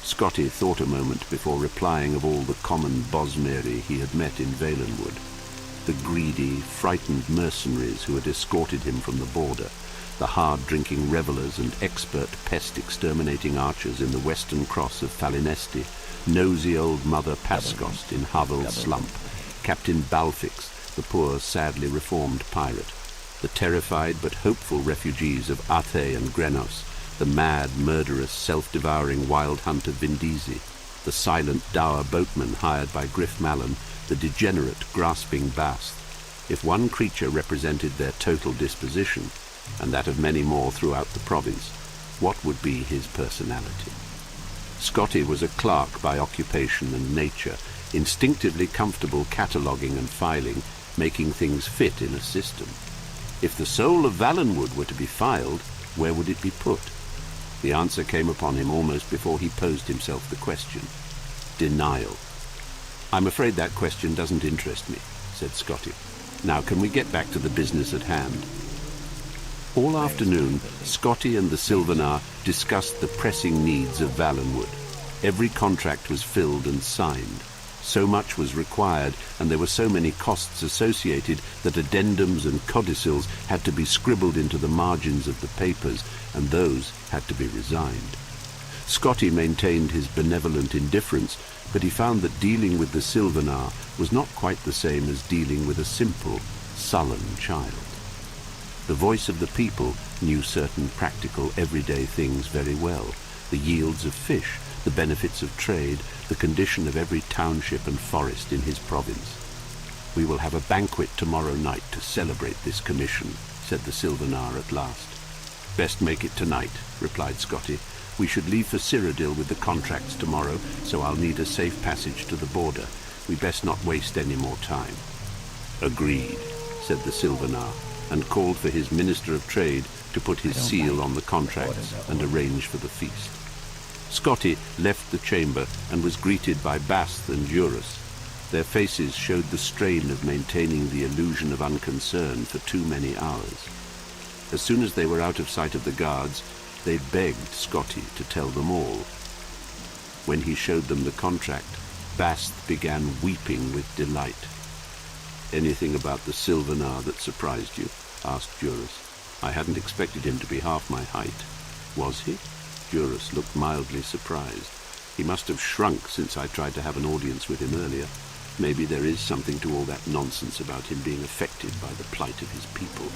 Scotti thought a moment before replying of all the common Bosmeri he had met in Valenwood. The greedy, frightened mercenaries who had escorted him from the border, the hard-drinking revellers and expert pest-exterminating archers in the western cross of Falinesti, nosy old Mother Pascost in Havel's slump, Captain Balfix, the poor, sadly reformed pirate, the terrified but hopeful refugees of Athe and Grenos, the mad, murderous, self-devouring wild hunter Vindisi, the silent dour boatman hired by Griff Mallon, the degenerate, grasping Bast. If one creature represented their total disposition, and that of many more throughout the province, what would be his personality? Scotti was a clerk by occupation and nature, instinctively comfortable cataloguing and filing, making things fit in a system. If the soul of Valenwood were to be filed, where would it be put? The answer came upon him almost before he posed himself the question. Denial. "I'm afraid that question doesn't interest me," said Scotti. "Now can we get back to the business at hand?" All afternoon, Scotti and the Silvenar discussed the pressing needs of Valenwood. Every contract was filled and signed. So much was required, and there were so many costs associated that addendums and codicils had to be scribbled into the margins of the papers, and those had to be resigned. Scotti maintained his benevolent indifference, but he found that dealing with the Silvenar was not quite the same as dealing with a simple, sullen child. The voice of the people knew certain practical, everyday things very well: the yields of fish, the benefits of trade, the condition of every township and forest in his province. "We will have a banquet tomorrow night to celebrate this commission," said the Silvenar at last. "Best make it tonight," replied Scotti. "We should leave for Cyrodiil with the contracts tomorrow, so I'll need a safe passage to the border. We best not waste any more time." "Agreed," said the Silvenar, and called for his Minister of Trade to put his seal on the contracts and arrange for the feast. Scotti left the chamber and was greeted by Bast and Eurus. Their faces showed the strain of maintaining the illusion of unconcern for too many hours. As soon as they were out of sight of the guards, They begged Scotty to tell them all. When he showed them the contract, Bast began weeping with delight. "Anything about the Silvenar that surprised you?" asked Juris. "I hadn't expected him to be half my height." "Was he?" Juris looked mildly surprised. "He must have shrunk since I tried to have an audience with him earlier. Maybe there is something to all that nonsense about him being affected by the plight of his people."